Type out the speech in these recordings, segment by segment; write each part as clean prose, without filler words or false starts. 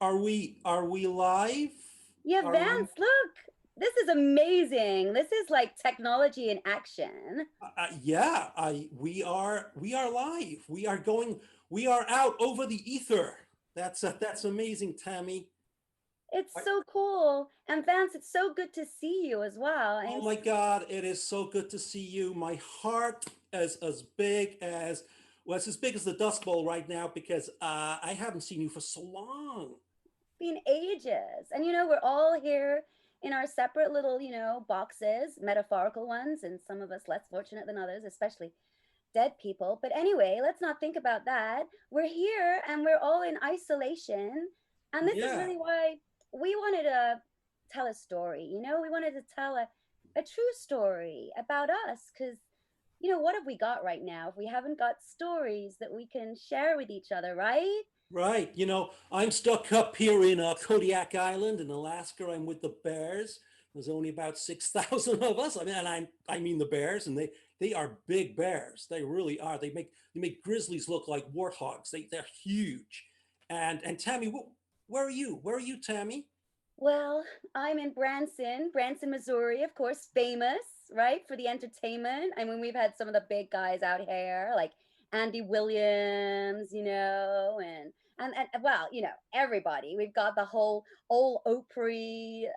Are we live? Yeah, Are we? Vance, look. This is amazing. This is like technology in action. Yeah, I we are live. We are out over the ether. That's amazing, Tammy. It's I, so cool. And Vance, it's so good to see you as well. oh my God, it is so good to see you. My heart is as big as well, it's as big as the Dust Bowl right now because I haven't seen you for so long. Been ages. And we're all here in our separate little, boxes, metaphorical ones, and some of us less fortunate than others, especially dead people. But anyway, let's not think about that. We're here and we're all in isolation. And this is Yeah, really why we wanted to tell a story. We wanted to tell a true story about us because, what have we got right now if we haven't got stories that we can share with each other, right? right. I'm stuck up here in Kodiak Island in Alaska. I'm with the bears. There's only about 6,000 of us. I mean the bears, and they are big bears. They really are. They make grizzlies look like warthogs. They're huge. And Tammy, where are you? Where are you, Tammy? Well, I'm in Branson, Missouri, of course, famous, right, for the entertainment. I mean, we've had some of the big guys out here, like Andy Williams, and well, everybody. We've got the whole old Opry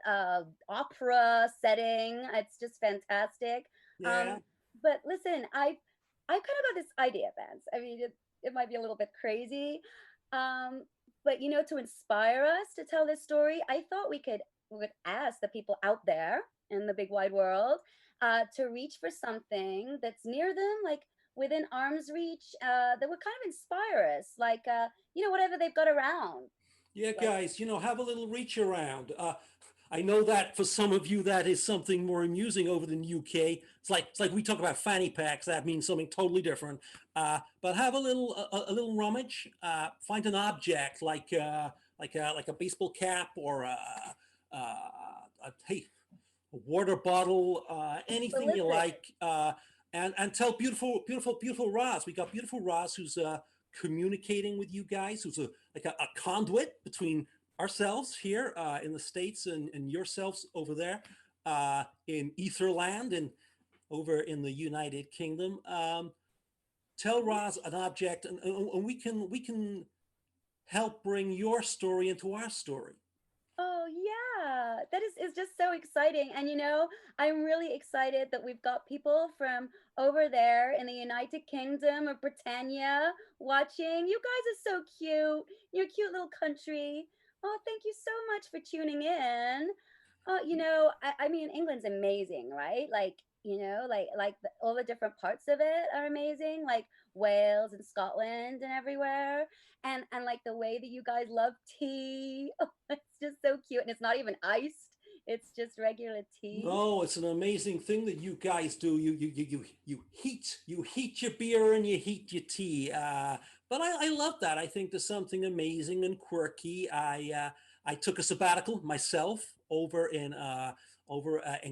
opera setting. It's just fantastic. Yeah. Um, but listen, I kind of got this idea, Vance. I mean, it might be a little bit crazy. Um, but to inspire us to tell this story, I thought we could ask the people out there in the big wide world to reach for something that's near them, like within arm's reach, that would kind of inspire us, like whatever they've got around. Yeah, Like, guys, have a little reach around. I know that for some of you that is something more amusing over in the UK. It's like we talk about fanny packs. That means something totally different. But have a little rummage. Find an object like a baseball cap or hey, a water bottle, but anything you listen, like, and tell beautiful Roz. We got beautiful Roz who's communicating with you guys, who's like a conduit between ourselves here in the States and yourselves over there in Etherland and over in the United Kingdom. Tell Roz an object, and we can help bring your story into our story. oh yeah, that is just so exciting. And I'm really excited that we've got people from over there in the United Kingdom of Britannia watching. You guys are so cute. You're a cute little country. Oh, thank you so much for tuning in. I mean, England's amazing, right? Like, all the different parts of it are amazing, like Wales and Scotland and everywhere. And like the way that you guys love tea. Oh, it's just so cute. And it's not even iced. It's just regular tea. No, it's an amazing thing that you guys do. You heat your beer and you heat your tea. But I love that. I think there's something amazing and quirky. I took a sabbatical myself over in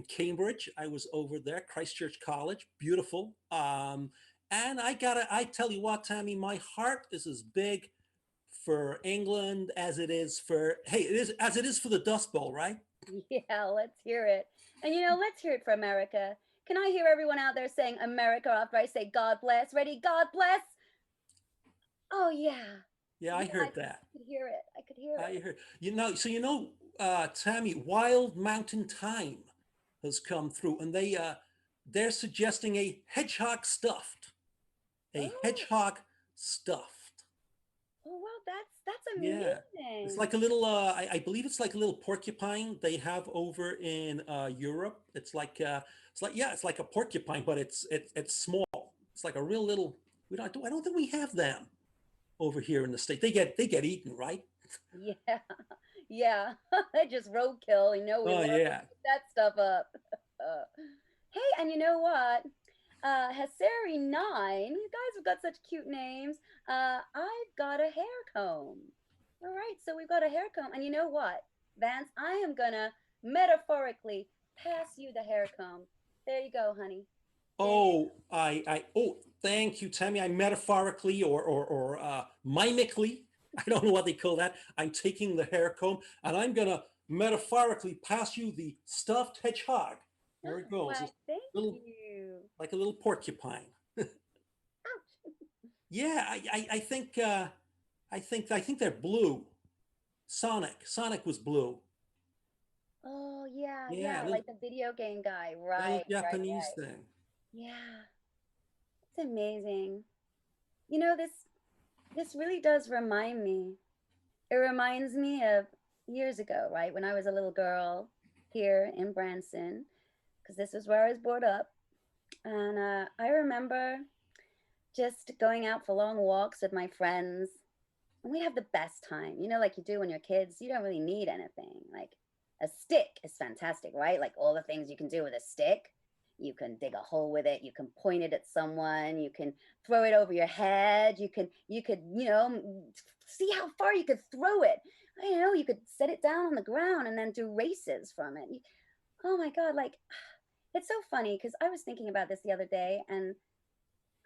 Cambridge. I was over there, Christchurch College, beautiful. And I tell you what, Tammy, my heart is as big for England as it is for it is for the Dust Bowl, right? Yeah, let's hear it. And let's hear it for America. Can I hear everyone out there saying America after I say God bless? Ready? God bless. Oh yeah. Yeah, I Yeah, I heard that. could hear it. I could hear it. I heard. Tammy, Wild Mountain Thyme has come through, and they're suggesting a Oh, hedgehog stuffed. oh wow, that's Yeah, it's amazing. like a little. I believe it's like a little porcupine they have over in Europe. It's like a porcupine, but it's small. It's like a real little. I don't think we have them over here in the state. They get eaten, right? Yeah, yeah. That just roadkill. We Oh love to yeah. eat that stuff up. Hey, and you know what? Hasseri 9, you guys have got such cute names. I've got a hair comb. All right, so we've got a hair comb. And you know what, Vance? I am gonna metaphorically pass you the hair comb. There you go, honey. There you Thank you, Tammy. I metaphorically or mimically I don't know what they call that. I'm taking the hair comb and I'm gonna metaphorically pass you the stuffed hedgehog. There it goes. Why, This thank little, you. like a little porcupine. Ouch. Yeah, I think they're blue. Sonic was blue. Oh, yeah, Yeah, yeah, like the video game guy. little Right, right, Japanese right. thing. Yeah, it's amazing. You know, this really does remind me. It reminds me of years ago, right? When I was a little girl here in Branson, because this is where I was brought up. And I remember just going out for long walks with my friends. And we have the best time, you know, like you do when you're kids. You don't really need anything. Like a stick is fantastic, right? Like all the things you can do with a stick. You can dig a hole with it. You can point it at someone. You can throw it over your head. See how far you could throw it. You know, you could set it down on the ground and then do races from it. Oh my God, like it's so funny because I was thinking about this the other day, and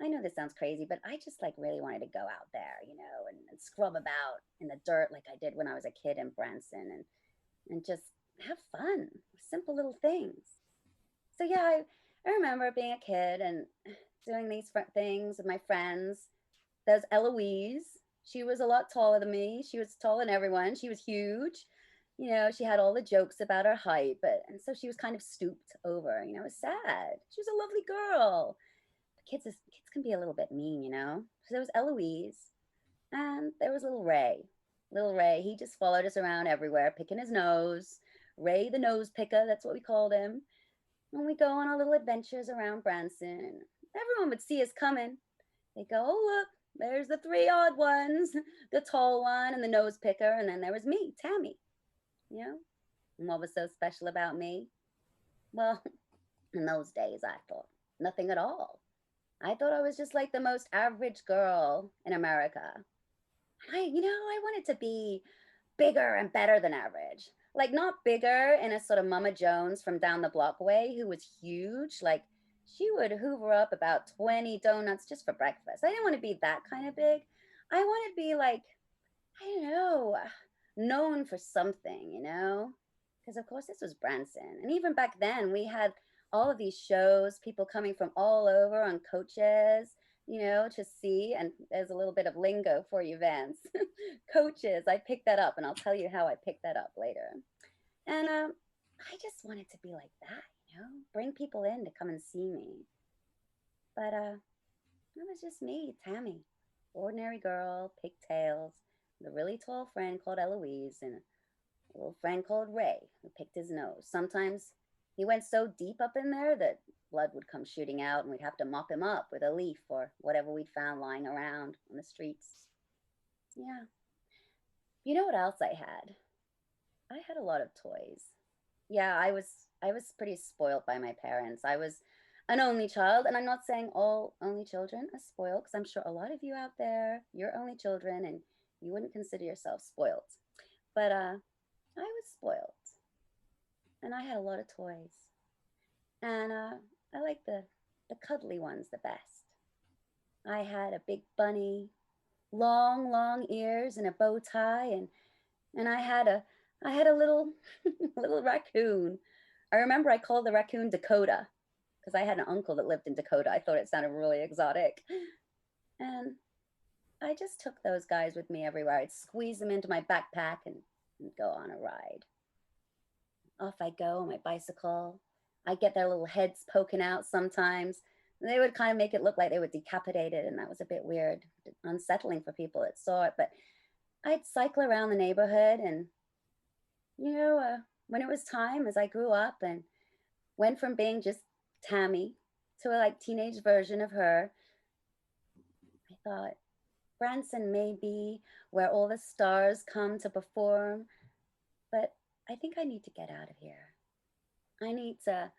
I know this sounds crazy, but I just like really wanted to go out there, you know, and scrub about in the dirt like I did when I was a kid in Branson, and just have fun, simple little things. So yeah, I remember being a kid and doing these things with my friends. There's Eloise. She was a lot taller than me. She was taller than everyone. She was huge. You know, she had all the jokes about her height, but and so she was kind of stooped over. You know, it was sad. She was a lovely girl. Kids can be a little bit mean, you know. So there was Eloise, and there was little Ray. Little Ray, he just followed us around everywhere, picking his nose. Ray the nose picker, that's what we called him. And we go on our little adventures around Branson. Everyone would see us coming. They go, oh look, there's the three odd ones, the tall one and the nose picker, and then there was me, Tammy. You know, and what was so special about me? Well, in those days, I thought nothing at all. I thought I was just like the most average girl in America. I wanted to be bigger and better than average. Like not bigger in a sort of Mama Jones from down the block way, who was huge. Like she would hoover up about 20 donuts just for breakfast. I didn't want to be that kind of big. I wanted to be like, I don't know, known for something, you know? Because of course this was Branson. And even back then we had all of these shows, people coming from all over on coaches, you know, to see. And there's a little bit of lingo for you, Vance. Coaches, I picked that up, and I'll tell you how I picked that up later. And I just wanted to be like that, you know, bring people in to come and see me. But it was just me, Tammy, ordinary girl, pigtails, with a really tall friend called Eloise, and a little friend called Ray who picked his nose. Sometimes he went so deep up in there that blood would come shooting out, and we'd have to mop him up with a leaf or whatever we'd found lying around on the streets. Yeah. You know what else I had? I had a lot of toys. Yeah, I was pretty spoiled by my parents. I was an only child, and I'm not saying all only children are spoiled, because I'm sure a lot of you out there, you're only children and you wouldn't consider yourself spoiled. But I was spoiled, and I had a lot of toys. And I like the cuddly ones the best. I had a big bunny, long, long ears and a bow tie, and I had a little little raccoon. I remember I called the raccoon Dakota because I had an uncle that lived in Dakota. I thought it sounded really exotic. And I just took those guys with me everywhere. I'd squeeze them into my backpack and go on a ride. Off I go on my bicycle. I get their little heads poking out sometimes. They would kind of make it look like they were decapitated, and that was a bit weird, unsettling for people that saw it. But I'd cycle around the neighborhood, and when it was time, as I grew up and went from being just Tammy to a like teenage version of her, I thought Branson may be where all the stars come to perform, but I think I need to get out of here. I need to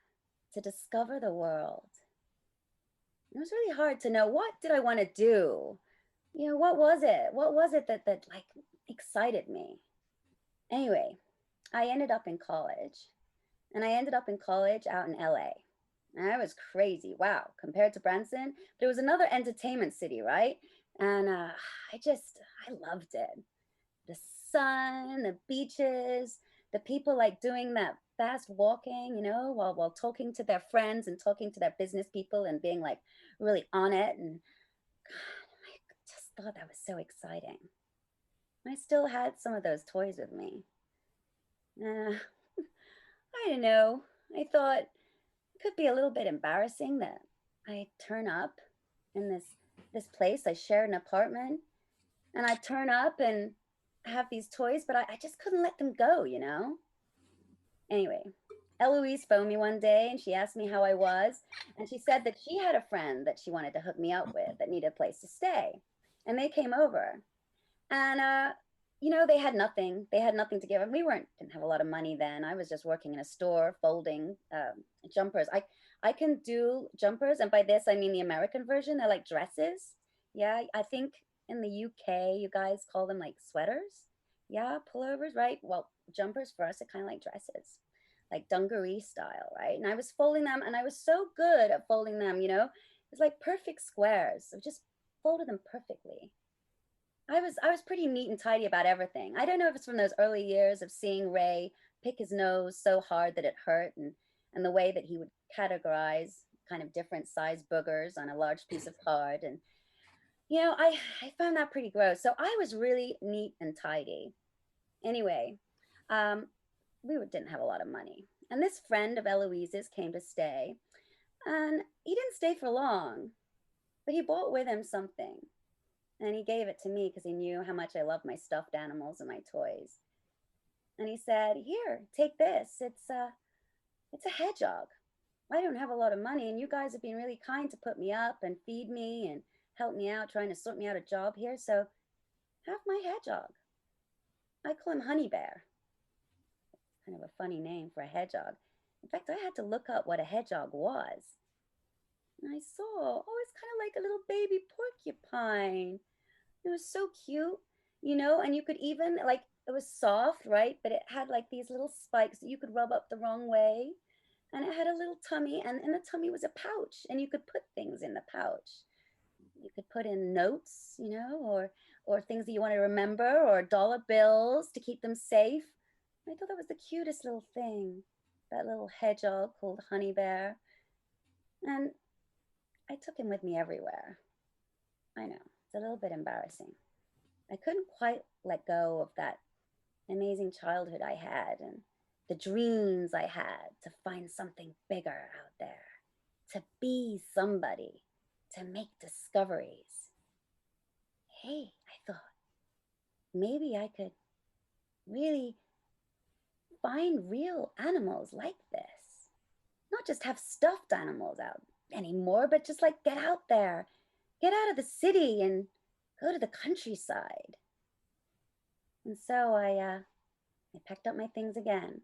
discover the world. It was really hard to know what did I want to do. What was it? What was it that like excited me? Anyway, I ended up in college, and I ended up in college out in LA. And that was crazy. Wow, compared to Branson, but it was another entertainment city, right? And I loved it. the sun, the beaches, the people like doing that fast walking, while talking to their friends and talking to their business people and being like really on it. And God, I just thought that was so exciting. I still had some of those toys with me. Uh, I don't know. I thought it could be a little bit embarrassing that I turn up in this place. I shared an apartment, and I turn up and have these toys, but I just couldn't let them go. Anyway, Eloise phoned me one day and she asked me how I was. And she said that she had a friend that she wanted to hook me up with that needed a place to stay. And they came over. And they had nothing. They had nothing to give. And we didn't have a lot of money then. I was just working in a store folding jumpers. I can do jumpers, and by this I mean the American version. They're like dresses. Yeah, I think in the UK you guys call them like sweaters. Yeah, pullovers, right? Well, jumpers for us are kind of like dresses, like dungaree style, right? And I was folding them, and I was so good at folding them. It was like perfect squares. I just folded them perfectly. I was pretty neat and tidy about everything. I don't know if it's from those early years of seeing Ray pick his nose so hard that it hurt, and the way that he would categorize kind of different size boogers on a large piece of card. And I found that pretty gross. So I was really neat and tidy. Anyway, um, we didn't have a lot of money. And this friend of Eloise's came to stay, and he didn't stay for long, but he brought with him something. And he gave it to me because he knew how much I love my stuffed animals and my toys. And he said, "Here, take this. It's a hedgehog. I don't have a lot of money, and you guys have been really kind to put me up and feed me and help me out, trying to sort me out a job here. So have my hedgehog. I call him Honey Bear. Kind of a funny name for a hedgehog. In fact, I had to look up what a hedgehog was. And I saw, oh, it's kind of like a little baby porcupine. It was so cute, and you could even, like, it was soft, right? But it had like these little spikes that you could rub up the wrong way. And it had a little tummy, and in the tummy was a pouch, and you could put things in the pouch. You could put in notes, or things that you want to remember, or dollar bills to keep them safe. I thought that was the cutest little thing, that little hedgehog called Honey Bear. And I took him with me everywhere. I know, it's a little bit embarrassing. I couldn't quite let go of that amazing childhood I had and the dreams I had to find something bigger out there, to be somebody, to make discoveries. Hey, I thought maybe I could really find real animals like this. Not just have stuffed animals out anymore, but just like get out there, get out of the city and go to the countryside. And so I packed up my things again,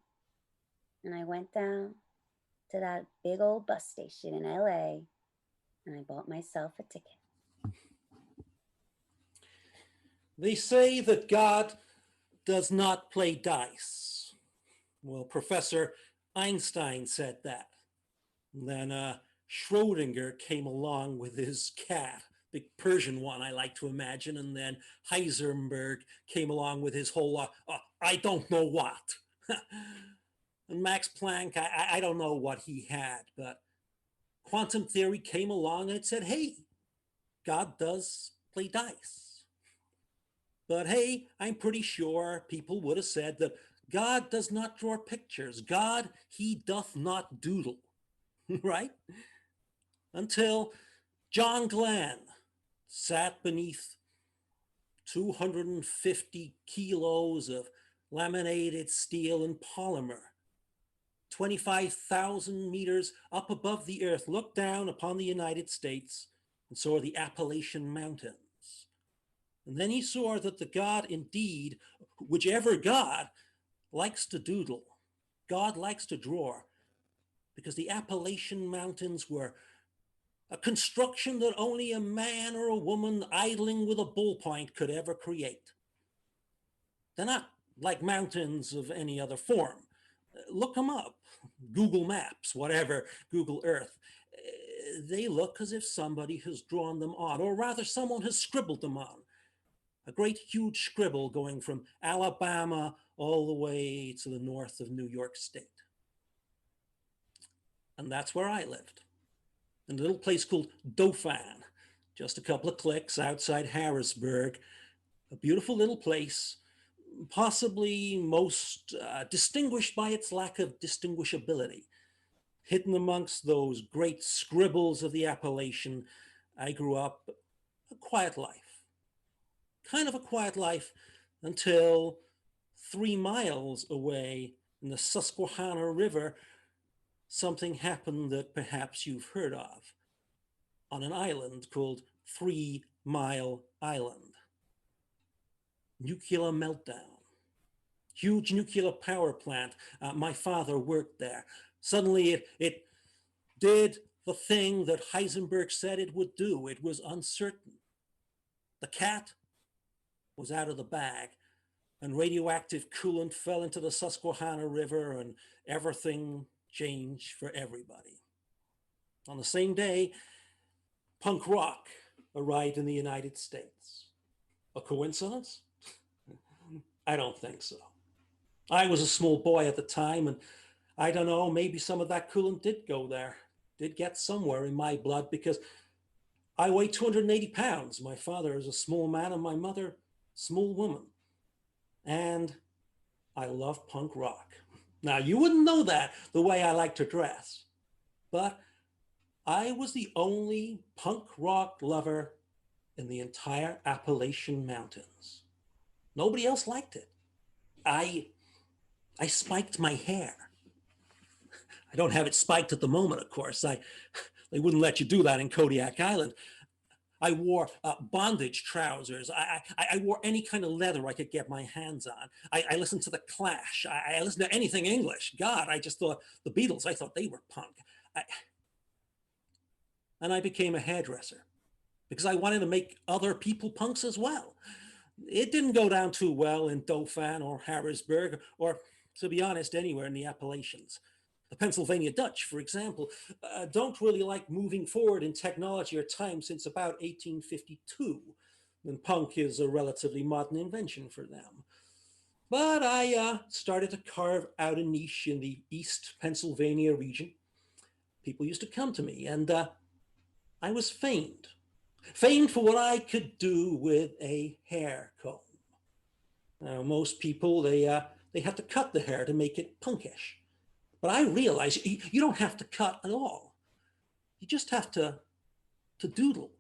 and I went down to that big old bus station in LA, and I bought myself a ticket. They say that God does not play dice. Well, Professor Einstein said that. And then Schrodinger came along with his cat, big Persian one, I like to imagine. And then Heisenberg came along with his whole, I don't know what. And Max Planck, I don't know what he had, but quantum theory came along and it said, hey, God does play dice. But hey, I'm pretty sure people would have said that God does not draw pictures. God, he doth not doodle, right? Until John Glenn sat beneath 250 kilos of laminated steel and polymer, 25,000 meters up above the earth, looked down upon the United States and saw the Appalachian Mountains. And then he saw that the God indeed, whichever God, likes to doodle. God likes to draw, because the Appalachian Mountains were a construction that only a man or a woman idling with a ballpoint could ever create. They're not like mountains of any other form. Look them up, Google Maps, whatever, Google Earth. They look as if somebody has drawn them on, or rather someone has scribbled them on. a great huge scribble going from Alabama all the way to the north of New York State. And that's where I lived, in a little place called Dauphin, just a couple of clicks outside Harrisburg, a beautiful little place, possibly most distinguished by its lack of distinguishability. Hidden amongst those great scribbles of the Appalachian, I grew up a quiet life, kind of a quiet life, until 3 miles away in the Susquehanna River, something happened that perhaps you've heard of, on an island called 3 Mile Island. Nuclear meltdown. Huge nuclear power plant. My father worked there. Suddenly it did the thing that Heisenberg said it would do. It was uncertain. The cat was out of the bag, and radioactive coolant fell into the Susquehanna River, and everything changed for everybody. On the same day, punk rock arrived in the United States. A coincidence? I don't think so. I was a small boy at the time, and I don't know, maybe some of that coolant did go there, did get somewhere in my blood, because I weigh 280 pounds. My father is a small man, and my mother, small woman. And I love punk rock. Now, you wouldn't know that the way I like to dress, but I was the only punk rock lover in the entire Appalachian Mountains. Nobody else liked it. I spiked my hair. I don't have it spiked at the moment, of course. They wouldn't let you do that in Kodiak Island. I wore bondage trousers. I wore any kind of leather I could get my hands on. I listened to The Clash. I listened to anything English. God, I just thought the Beatles, I thought they were punk. And I became a hairdresser because I wanted to make other people punks as well. It didn't go down too well in Dauphin or Harrisburg, or, to be honest, anywhere in the Appalachians. The Pennsylvania Dutch, for example, don't really like moving forward in technology or time since about 1852, when punk is a relatively modern invention for them. But I started to carve out a niche in the East Pennsylvania region. People used to come to me, and I was famed. Famed for what I could do with a hair comb. Now, most people, they have to cut the hair to make it punkish. But I realized you don't have to cut at all. You just have to doodle.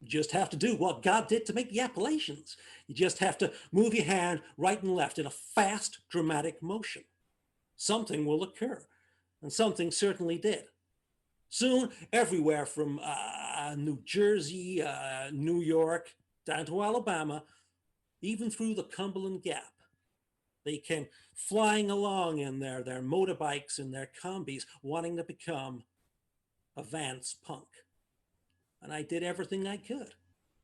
You just have to do what God did to make the Appalachians. You just have to move your hand right and left in a fast, dramatic motion. Something will occur, and something certainly did. Soon, everywhere from New Jersey, New York, down to Alabama, even through the Cumberland Gap, they came flying along in their motorbikes and their combis, wanting to become advanced punk. And I did everything I could.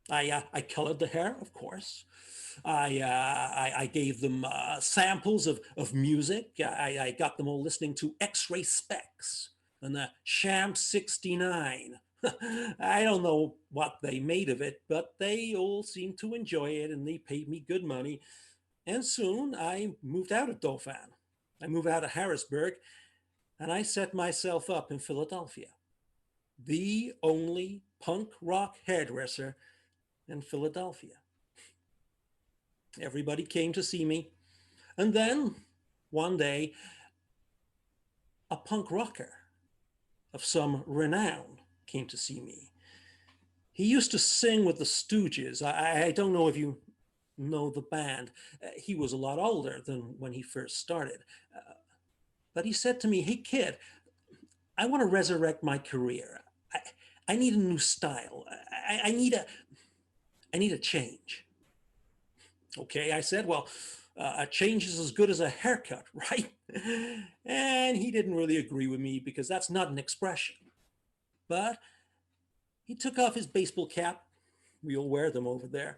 I colored the hair, of course. I gave them samples of music. I got them all listening to X-Ray Specs and the Sham 69. I don't know what they made of it, but they all seemed to enjoy it, and they paid me good money. And soon I moved out of Dauphin. I moved out of Harrisburg, and I set myself up in Philadelphia, the only punk rock hairdresser in Philadelphia. Everybody came to see me. And then one day, a punk rocker of some renown came to see me. He used to sing with the Stooges. I don't know if you know the band. He was a lot older than when he first started. But he said to me, "Hey, kid, I want to resurrect my career. I need a new style. I need a change." Okay, I said, well, a change is as good as a haircut, right? And he didn't really agree with me because that's not an expression. But he took off his baseball cap. We all wear them over there.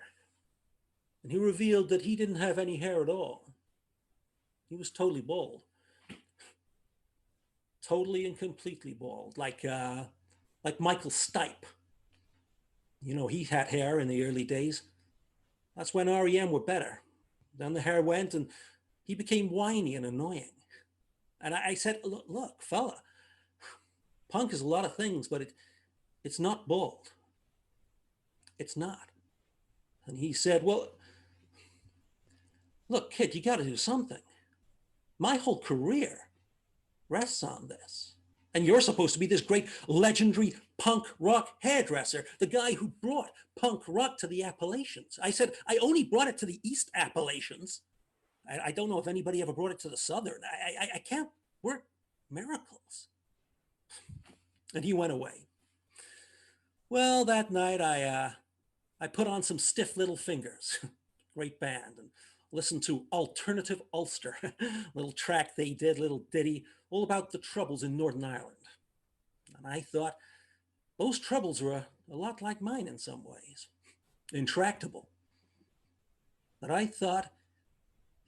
And he revealed that he didn't have any hair at all. He was totally bald. Totally and completely bald, like Michael Stipe. You know, he had hair in the early days. That's when REM were better. Then the hair went and he became whiny and annoying. And I said, look, fella, punk is a lot of things, but it's not bald. It's not. And he said, well, look, kid, you got to do something. My whole career rests on this. And you're supposed to be this great legendary punk rock hairdresser, the guy who brought punk rock to the Appalachians. I said, I only brought it to the East Appalachians. I don't know if anybody ever brought it to the Southern. I can't work miracles. And he went away. Well, that night I put on some Stiff Little Fingers, great band, and listened to Alternative Ulster, little track they did, little ditty, all about the troubles in Northern Ireland. And I thought, those troubles were a lot like mine in some ways, intractable. But I thought,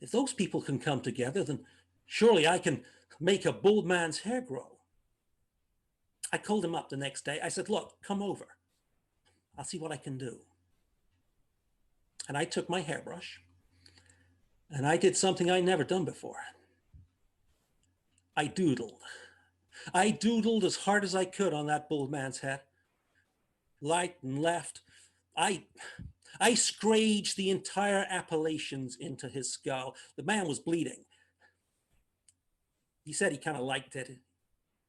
if those people can come together, then surely I can make a bald man's hair grow. I called him up the next day. I said, look, come over. I'll see what I can do. And I took my hairbrush and I did something I'd never done before. I doodled. I doodled as hard as I could on that bald man's head. Right and left. I scraged the entire Appalachians into his skull. The man was bleeding. He said he kind of liked it. He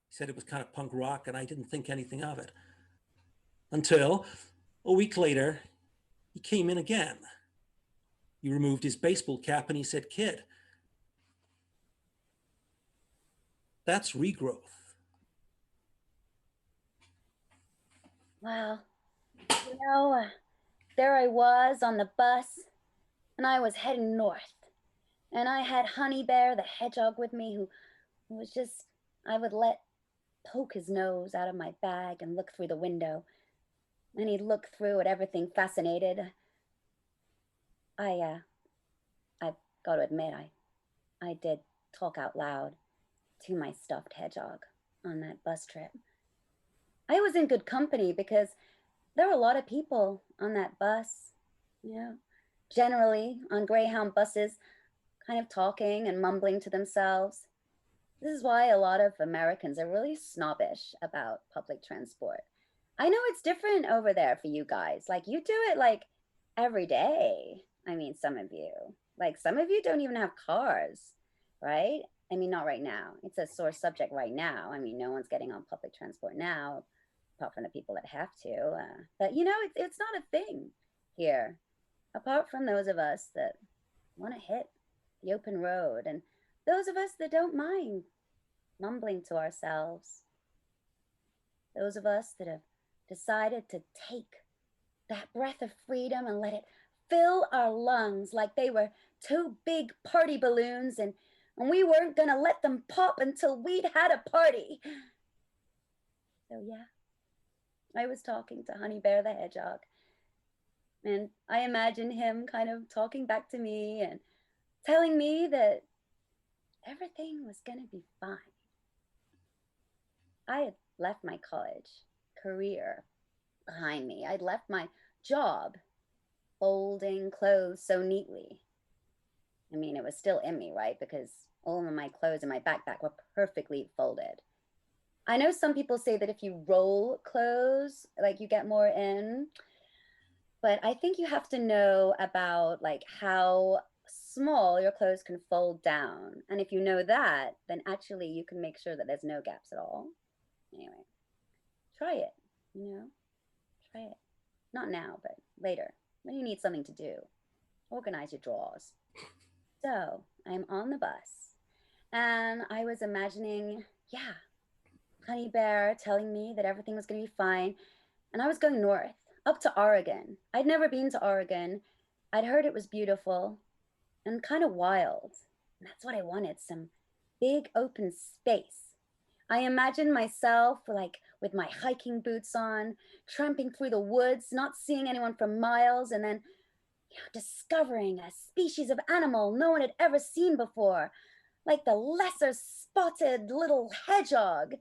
said it was kind of punk rock, and I didn't think anything of it. Until a week later, he came in again. He removed his baseball cap and he said, kid, that's regrowth. Wow. There I was on the bus, and I was heading north. And I had Honey Bear, the hedgehog, with me, who was just, I would let poke his nose out of my bag and look through the window. And he'd look through at everything fascinated. I've got to admit, I did talk out loud to my stuffed hedgehog on that bus trip. I was in good company because there were a lot of people on that bus, generally on Greyhound buses, kind of talking and mumbling to themselves. This is why a lot of Americans are really snobbish about public transport. I know it's different over there for you guys. Like, you do it like every day. I mean, some of you don't even have cars, right? I mean, not right now. It's a sore subject right now. I mean, no one's getting on public transport now, apart from the people that have to. But it's not a thing here, apart from those of us that want to hit the open road, and those of us that don't mind mumbling to ourselves. Those of us that have decided to take that breath of freedom and let it fill our lungs like they were two big party balloons, and we weren't gonna let them pop until we'd had a party. So yeah, I was talking to Honey Bear the hedgehog, and I imagine him kind of talking back to me and telling me that everything was gonna be fine. I had left my college career behind me. I'd left my job folding clothes so neatly. I mean, it was still in me, right? Because all of my clothes in my backpack were perfectly folded. I know some people say that if you roll clothes, like, you get more in, but I think you have to know about like how small your clothes can fold down. And if you know that, then actually you can make sure that there's no gaps at all. Anyway, try it, try it. Not now, but later, when you need something to do. Organize your drawers. So I'm on the bus, and I was imagining, Honey Bear telling me that everything was going to be fine. And I was going north, up to Oregon. I'd never been to Oregon. I'd heard it was beautiful and kind of wild. And that's what I wanted, some big open space. I imagined myself like with my hiking boots on, tramping through the woods, not seeing anyone for miles, and then discovering a species of animal no one had ever seen before, like the lesser spotted little hedgehog.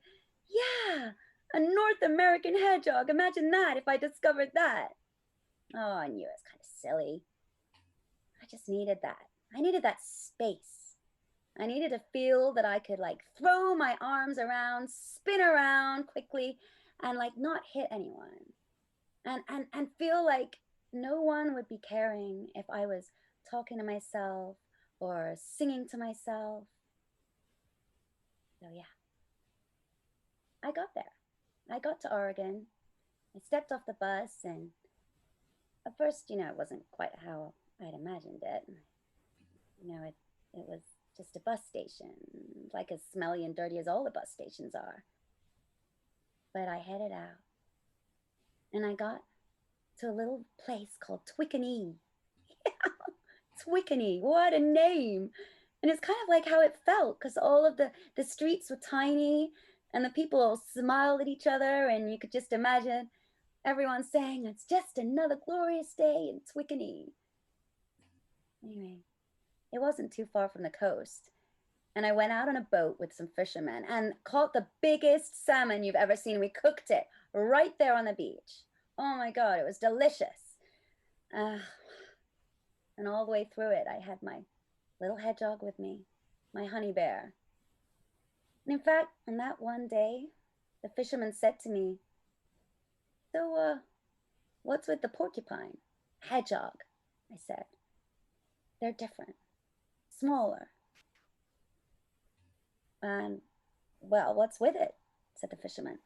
Yeah, a North American hedgehog. Imagine that if I discovered that. Oh, I knew it was kind of silly. just needed that. I needed that space. I needed to feel that I could like throw my arms around, spin around quickly, and like not hit anyone. And feel like no one would be caring if I was talking to myself or singing to myself. So yeah, I got there. I got to Oregon. I stepped off the bus, and at first, it wasn't quite how I'd imagined it. It was just a bus station, like as smelly and dirty as all the bus stations are. But I headed out, and I got to a little place called Twickenhee. Twickenhee, what a name! And it's kind of like how it felt, because all of the streets were tiny, and the people all smiled at each other, and you could just imagine everyone saying, "It's just another glorious day in Twickenhee." Anyway, it wasn't too far from the coast, and I went out on a boat with some fishermen and caught the biggest salmon you've ever seen. We cooked it right there on the beach. Oh my God, it was delicious. And all the way through it, I had my little hedgehog with me, my honey bear. And in fact, on that one day, the fisherman said to me, "So, what's with the porcupine? Hedgehog," I said. "They're different, smaller." "And, well, what's with it?" said the fisherman.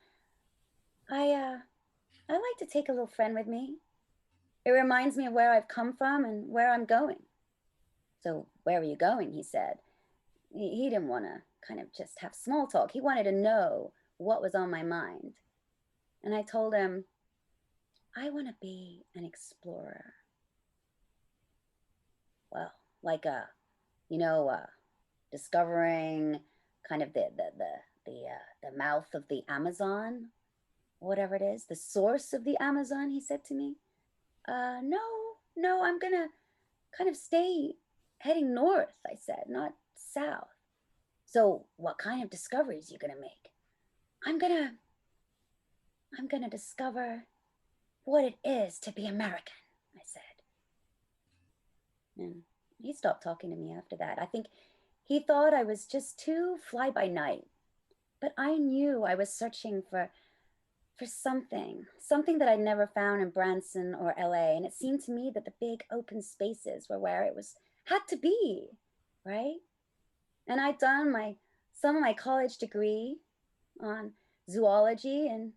I like to take a little friend with me. It reminds me of where I've come from and where I'm going." "So where are you going?" he said. He didn't want to kind of just have small talk. He wanted to know what was on my mind. And I told him, "I want to be an explorer." Well, like discovering kind of the mouth of the Amazon, whatever it is, the source of the Amazon, he said to me. No, I'm gonna kind of stay heading north," I said, "not south." "So what kind of discoveries are you gonna make?" I'm gonna discover what it is to be American," I said. And he stopped talking to me after that. I think he thought I was just too fly by night. But I knew I was searching for something that I'd never found in Branson or LA. And it seemed to me that the big open spaces were where it had to be, right? And I'd done some of my college degree on zoology, and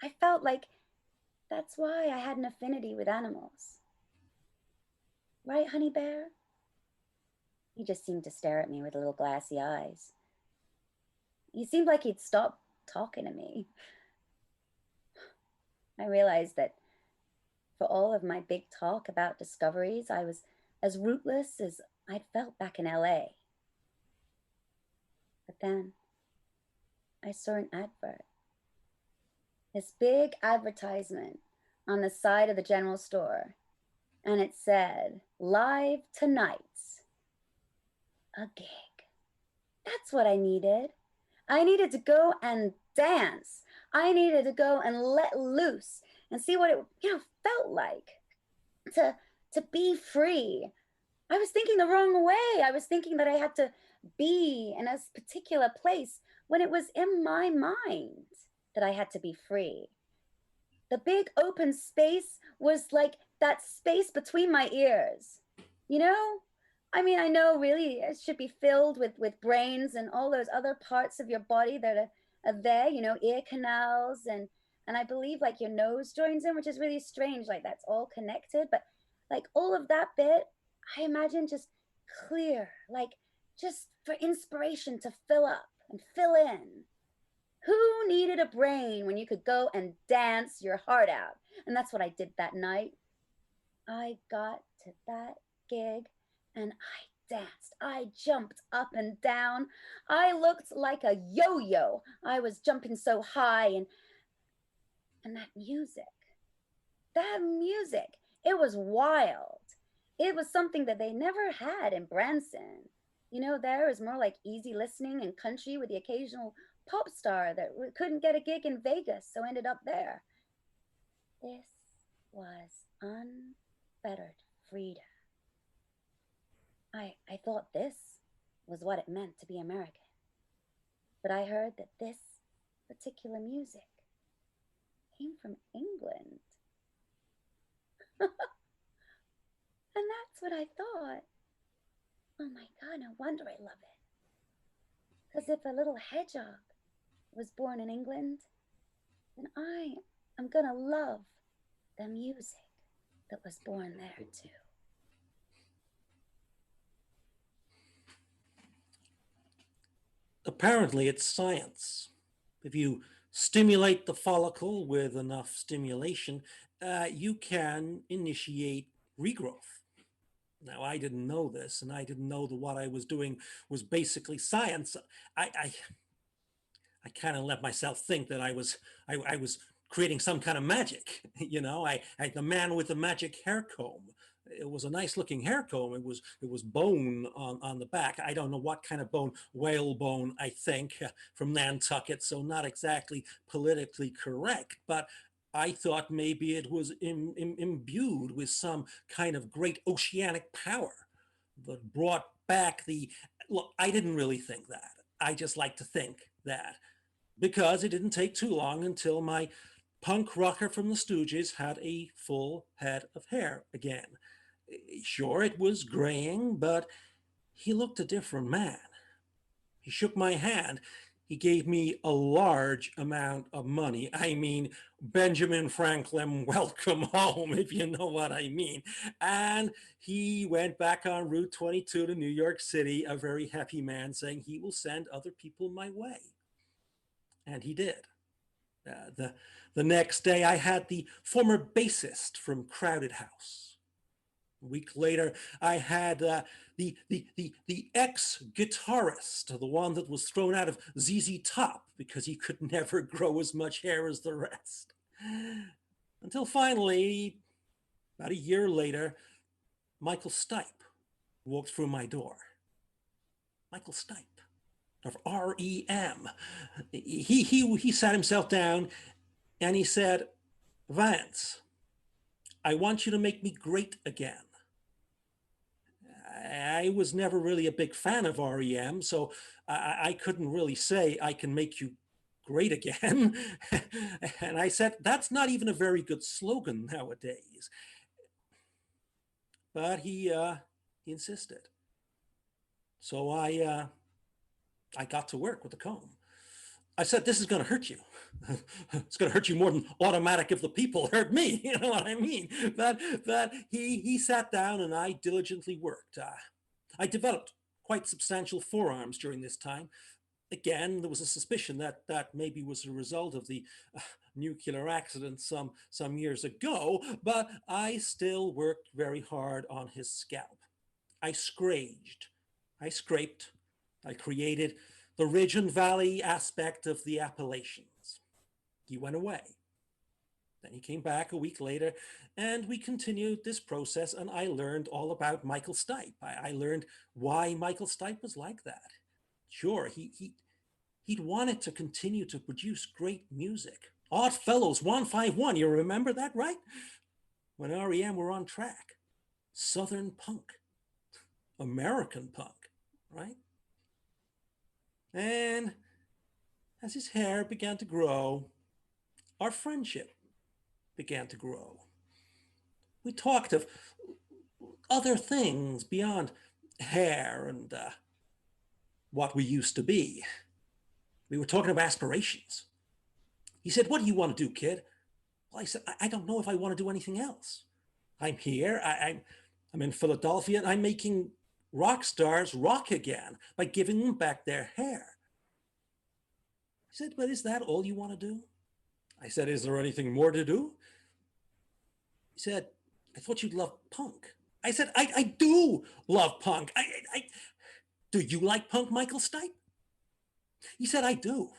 I felt like that's why I had an affinity with animals. Right, honey bear? He just seemed to stare at me with little glassy eyes. He seemed like he'd stopped talking to me. I realized that for all of my big talk about discoveries, I was as rootless as I'd felt back in LA. But then I saw an advert. This big advertisement on the side of the general store. And it said, "Live tonight, a gig." That's what I needed. I needed to go and dance. I needed to go and let loose and see what it felt like to be free. I was thinking the wrong way. I was thinking that I had to be in a particular place when it was in my mind that I had to be free. The big open space was like that space between my ears. I mean, I know really it should be filled with brains and all those other parts of your body that are there, ear canals, and I believe like your nose joins in, which is really strange. Like that's all connected. But like all of that bit, I imagine just clear, like just for inspiration to fill up and fill in. Who needed a brain when you could go and dance your heart out? And that's what I did that night. I got to that gig and I danced. I jumped up and down. I looked like a yo-yo. I was jumping so high, and that music, it was wild. It was something that they never had in Branson. There was more like easy listening and country with the occasional pop star that couldn't get a gig in Vegas, so ended up there. This was unfettered freedom. I thought this was what it meant to be American. But I heard that this particular music came from England. And that's what I thought. Oh my God, no wonder I love it. Because if a little hedgehog was born in England, then I am gonna love the music that was born there too. Apparently, it's science. If you stimulate the follicle with enough stimulation, you can initiate regrowth. Now, I didn't know this, and I didn't know that what I was doing was basically science. I kind of let myself think that I was creating some kind of magic. I the man with the magic hair comb. It was a nice looking hair comb. It was bone on the back. I don't know what kind of bone, whale bone, I think, from Nantucket. So not exactly politically correct, but I thought maybe it was imbued with some kind of great oceanic power that brought back the. Look, I didn't really think that. I just like to think that because it didn't take too long until my punk rocker from the Stooges had a full head of hair again. Sure, it was graying, but he looked a different man. He shook my hand. He gave me a large amount of money. I mean, Benjamin Franklin, welcome home, if you know what I mean. And he went back on Route 22 to New York City, a very happy man, saying he will send other people my way. And he did. The next day, I had the former bassist from Crowded House. A week later, I had the ex guitarist, the one that was thrown out of ZZ Top because he could never grow as much hair as the rest. Until finally, about a year later, Michael Stipe walked through my door. Michael Stipe of REM. He sat himself down and he said, "Vance, I want you to make me great again." I was never really a big fan of REM, so I couldn't really say I can make you great again. And I said, that's not even a very good slogan nowadays. But he insisted. So I got to work with the comb. I said, this is going to hurt you. It's going to hurt you more than Automatic if the People hurt me. You know what I mean? But he sat down and I diligently worked. I developed quite substantial forearms during this time. Again, there was a suspicion that maybe was a result of the nuclear accident some years ago, but I still worked very hard on his scalp. I scraged, I scraped, I created the ridge and valley aspect of the Appalachians. He went away. Then he came back a week later, and we continued this process, and I learned all about Michael Stipe. I learned why Michael Stipe was like that. Sure, he'd wanted to continue to produce great music. Odd Fellows 151, you remember that, right? When REM were on track. Southern punk, American punk, right? And as his hair began to grow, our friendship began to grow. We talked of other things beyond hair and what we used to be. We were talking of aspirations. He said, what do you want to do, kid? Well, I said, I don't know if I want to do anything else. I'm here. I'm in Philadelphia, and I'm making rock stars rock again by giving them back their hair. He said, but is that all you want to do? I said, is there anything more to do? He said, I thought you'd love punk. I said, I do love punk. Do you like punk, Michael Stipe? He said, I do.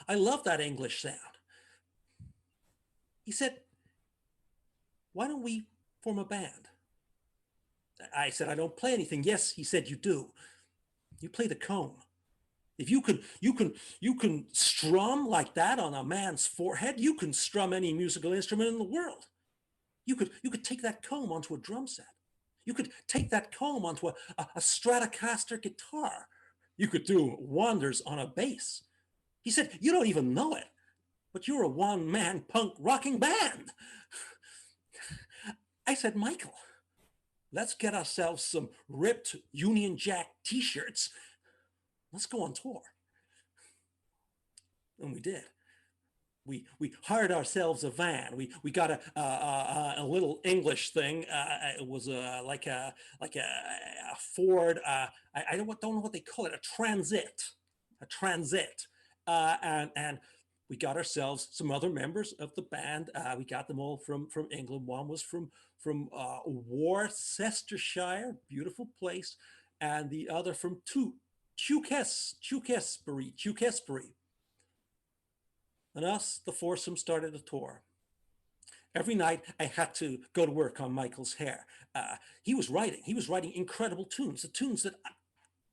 I love that English sound. He said, why don't we form a band? I said, I don't play anything. Yes, he said, you do. You play the comb. If you can strum like that on a man's forehead, you can strum any musical instrument in the world. You could take that comb onto a drum set. You could take that comb onto a Stratocaster guitar. You could do wonders on a bass. He said, you don't even know it, but you're a one-man punk rocking band. I said, Michael, let's get ourselves some ripped Union Jack t-shirts. Let's go on tour. And we did. We hired ourselves a van. We got a little English thing. It was like a Ford. I don't know what they call it. A transit. And we got ourselves some other members of the band. We got them all from England. One was from Worcestershire, beautiful place, and the other from Tewkesbury. And us, the foursome, started a tour. Every night I had to go to work on Michael's hair. He was writing incredible tunes, the tunes that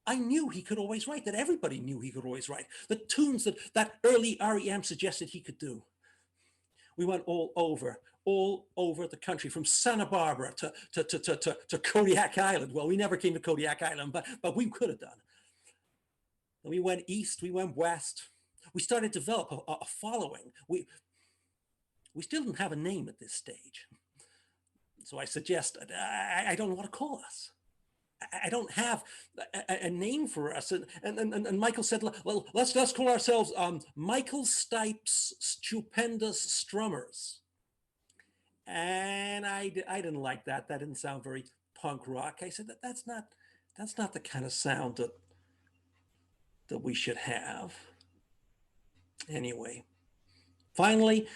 I knew he could always write, that everybody knew he could always write, the tunes that early REM suggested he could do. We went all over the country, from Santa Barbara to Kodiak Island. Well, we never came to Kodiak Island, but we could have done. And we went east, we went west. We started to develop a following. We still didn't have a name at this stage. So I suggested, I don't know what to call us. I don't have a name for us. And Michael said, well, let's call ourselves Michael Stipe's Stupendous Strummers. And I didn't like that. That didn't sound very punk rock. I said, that's not the kind of sound that we should have. Anyway, finally,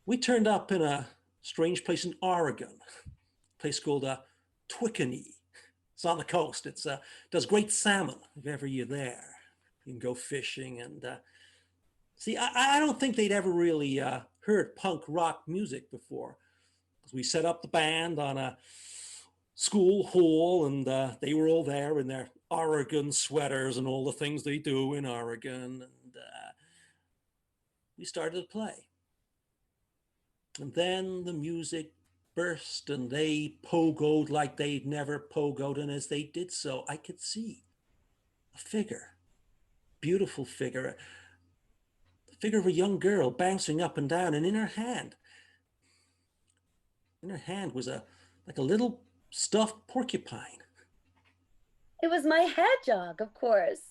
we turned up in a strange place in Oregon, a place called Twickenhee. It's on the coast. It does great salmon if ever you're there. You can go fishing and see. I don't think they'd ever really heard punk rock music before. We set up the band on a school hall, and they were all there in their Oregon sweaters and all the things they do in Oregon. And we started to play. And then the music burst and they pogoed like they'd never pogoed. And as they did so, I could see a figure, beautiful figure, the figure of a young girl bouncing up and down. And in her hand was like a little stuffed porcupine. It was my hedgehog, of course.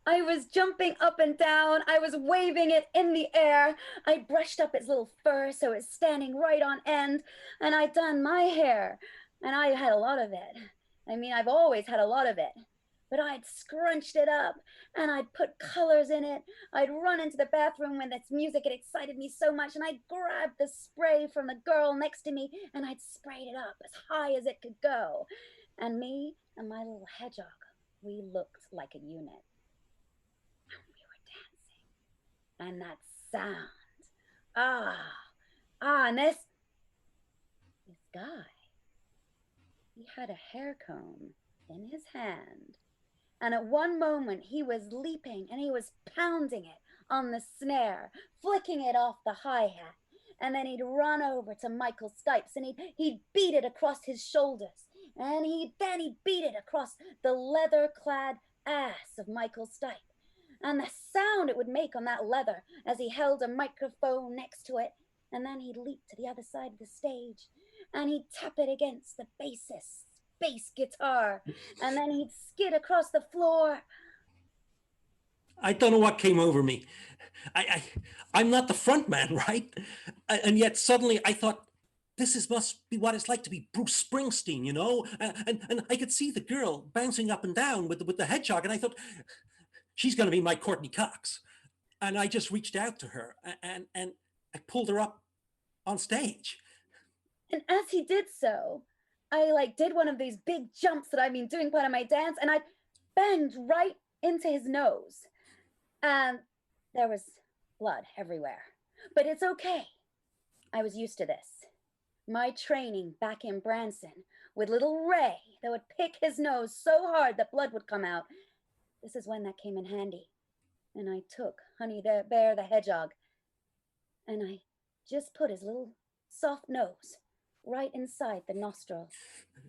I was jumping up and down. I was waving it in the air. I brushed up its little fur so it's standing right on end. And I'd done my hair. And I had a lot of it. I mean, I've always had a lot of it. But I'd scrunched it up and I'd put colors in it. I'd run into the bathroom when this music had excited me so much, and I'd grab the spray from the girl next to me and I'd sprayed it up as high as it could go. And me and my little hedgehog, we looked like a unit. And that sound, and this guy, he had a hair comb in his hand, and at one moment he was leaping and he was pounding it on the snare, flicking it off the hi-hat, and then he'd run over to Michael Stipes and he'd beat it across his shoulders, and then he'd beat it across the leather-clad ass of Michael Stipes. And the sound it would make on that leather as he held a microphone next to it. And then he'd leap to the other side of the stage and he'd tap it against the bassist's bass guitar. And then he'd skid across the floor. I don't know what came over me. I'm not the front man, right? And yet suddenly I thought, must be what it's like to be Bruce Springsteen, you know? And I could see the girl bouncing up and down with the hedgehog. And I thought, she's going to be my Courtney Cox. And I just reached out to her and I pulled her up on stage. And as he did so, I did one of these big jumps that I've been doing part of my dance, and I banged right into his nose. And there was blood everywhere. But it's okay. I was used to this. My training back in Branson with little Ray that would pick his nose so hard that blood would come out. This is when that came in handy. And I took Honey Bear the Hedgehog and I just put his little soft nose right inside the nostril.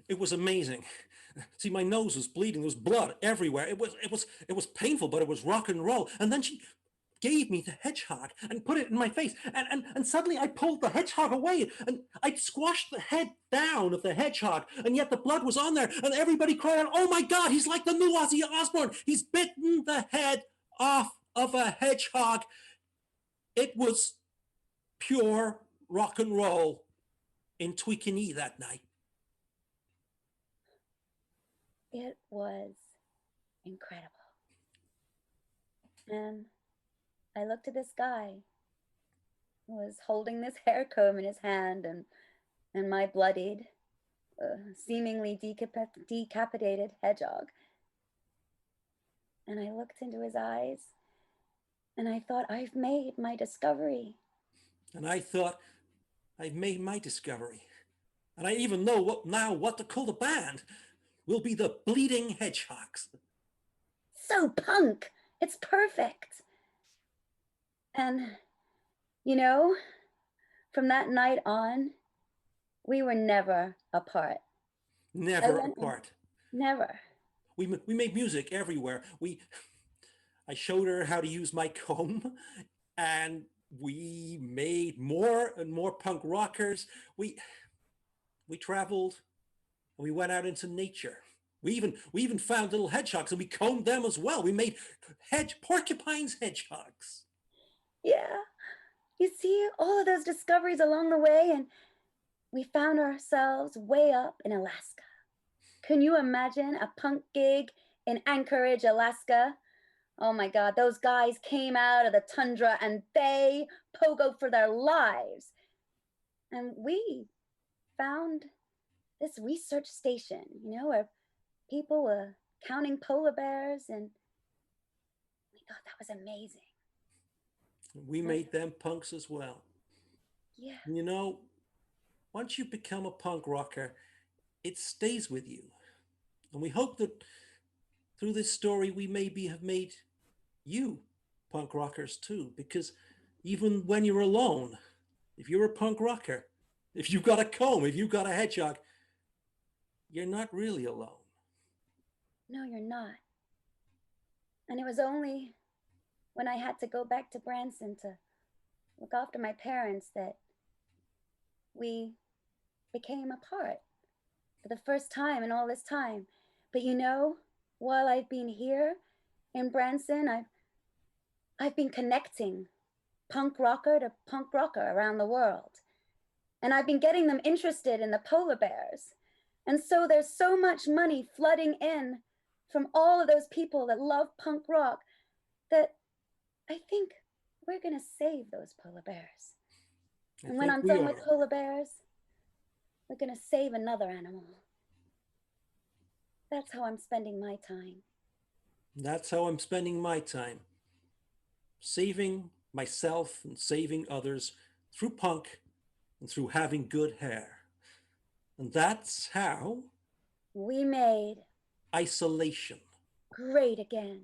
It was amazing. See, my nose was bleeding. There was blood everywhere. It was painful, but it was rock and roll. And then she gave me the hedgehog and put it in my face. And suddenly I pulled the hedgehog away and I squashed the head down of the hedgehog. And yet the blood was on there. And everybody cried out, "Oh my God, he's like the new Ozzy Osbourne. He's bitten the head off of a hedgehog." It was pure rock and roll in Twickenhee that night. It was incredible. And I looked at this guy who was holding this hair comb in his hand and my bloodied, seemingly decapitated hedgehog. And I looked into his eyes and I thought, I've made my discovery. And I thought, I've made my discovery. And I even know what to call the band. We'll be the Bleeding Hedgehogs. So punk. It's perfect. And, you know, from that night on, we were never apart. Never apart. Never. We made music everywhere. I showed her how to use my comb, and we made more and more punk rockers. We traveled, and we went out into nature. We even found little hedgehogs, and we combed them as well. We made porcupines hedgehogs. Yeah. You see all of those discoveries along the way, and we found ourselves way up in Alaska. Can you imagine a punk gig in Anchorage, Alaska? Oh my God, those guys came out of the tundra and they pogoed for their lives. And we found this research station, where people were counting polar bears, and we thought that was amazing. We made them punks as well. Yeah. And once you become a punk rocker, it stays with you. And we hope that through this story, we maybe have made you punk rockers too, because even when you're alone, if you're a punk rocker, if you've got a comb, if you've got a hedgehog, you're not really alone. No, you're not. And it was only when I had to go back to Branson to look after my parents that we became apart for the first time in all this time. But while I've been here in Branson, I've been connecting punk rocker to punk rocker around the world. And I've been getting them interested in the polar bears. And so there's so much money flooding in from all of those people that love punk rock that I think we're going to save those polar bears. And when I'm done with polar bears, we're going to save another animal. That's how I'm spending my time. That's how I'm spending my time. Saving myself and saving others through punk and through having good hair. And that's how we made isolation great again.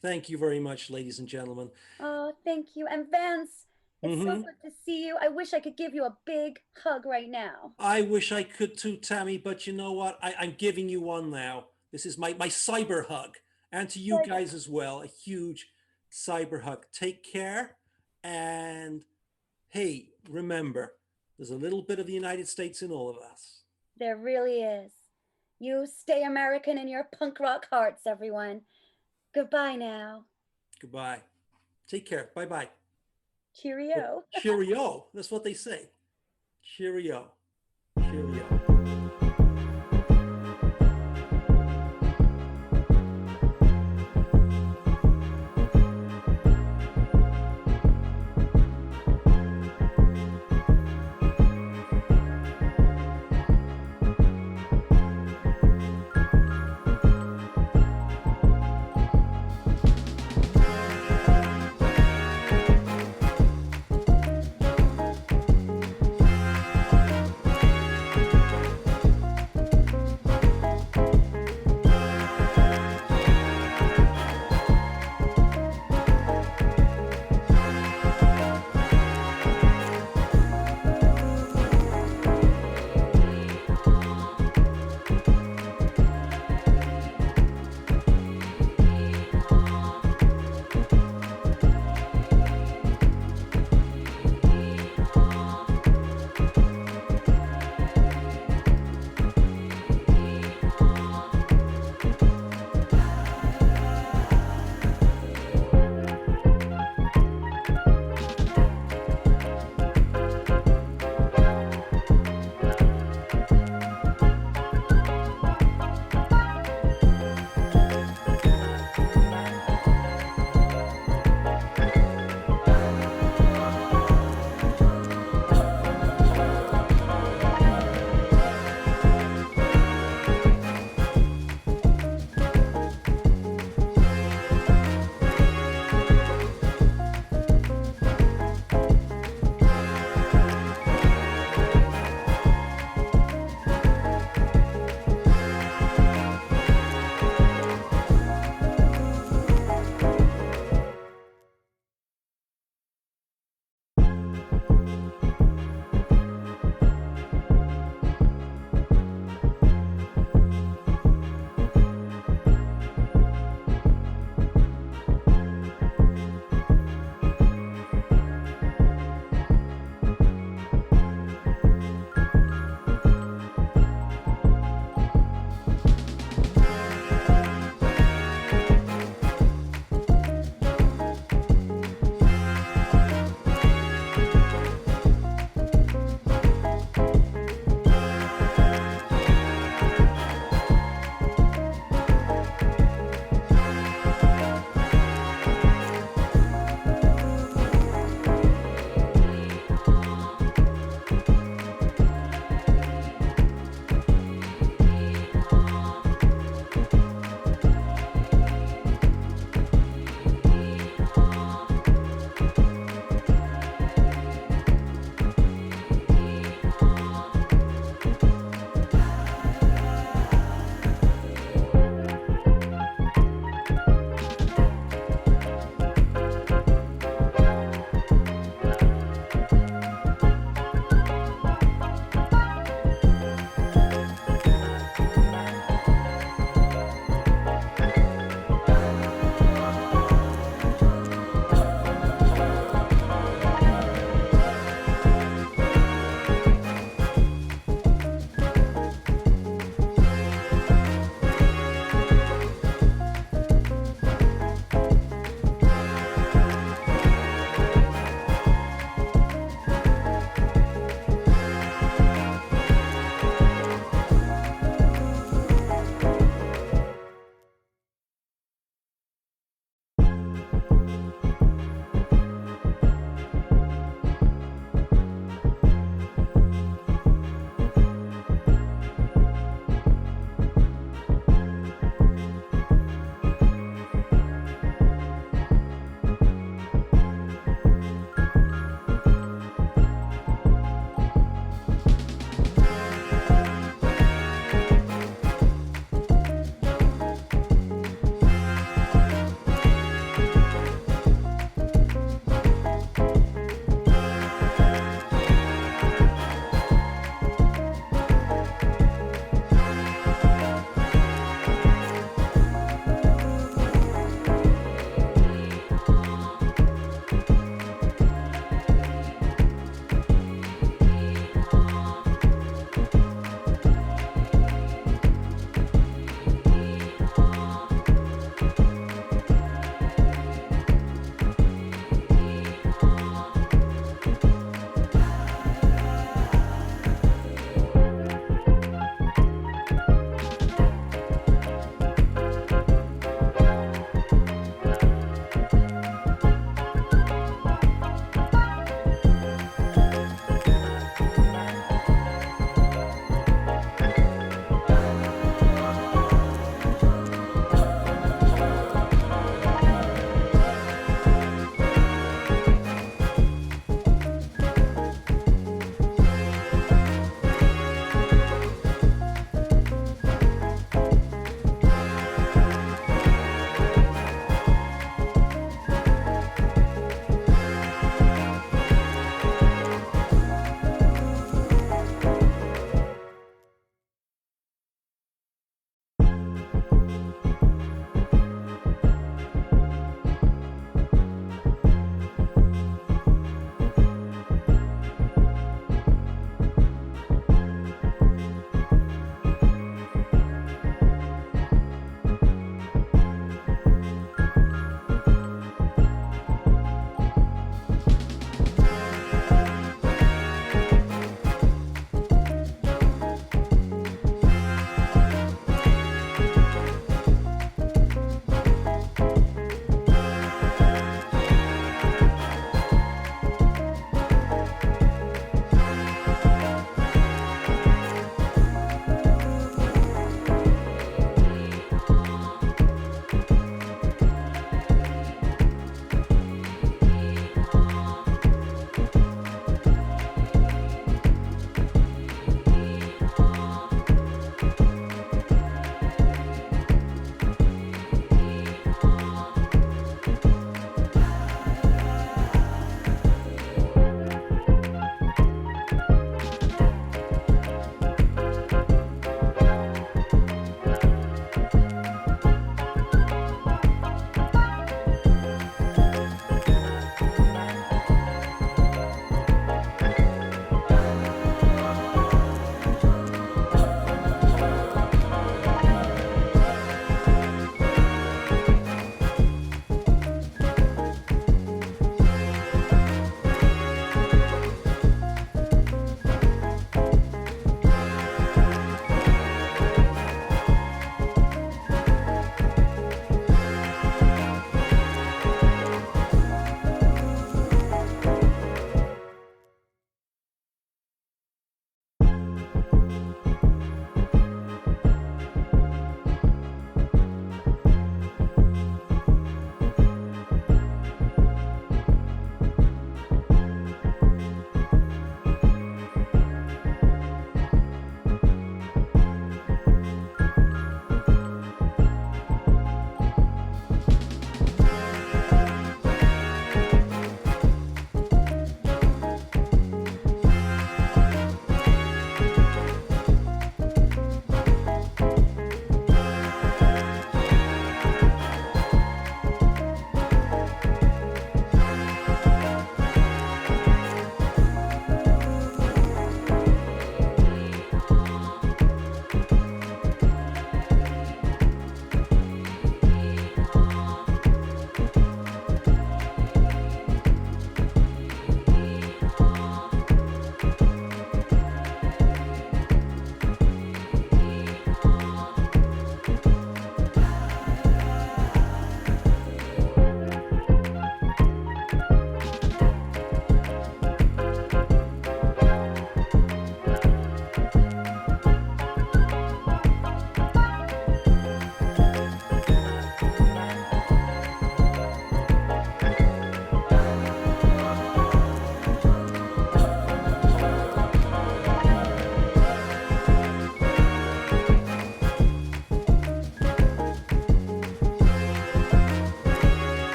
Thank you very much, ladies and gentlemen. Oh, thank you. And Vance, it's so good to see you. I wish I could give you a big hug right now. I wish I could too, Tammy, but you know what? I'm giving you one now. This is my cyber hug. And to you guys as well, a huge cyber hug. Take care. And hey, remember, there's a little bit of the United States in all of us. There really is. You stay American in your punk rock hearts, everyone. Goodbye now. Goodbye. Take care. Bye-bye. Cheerio. Cheerio. That's what they say. Cheerio. Cheerio.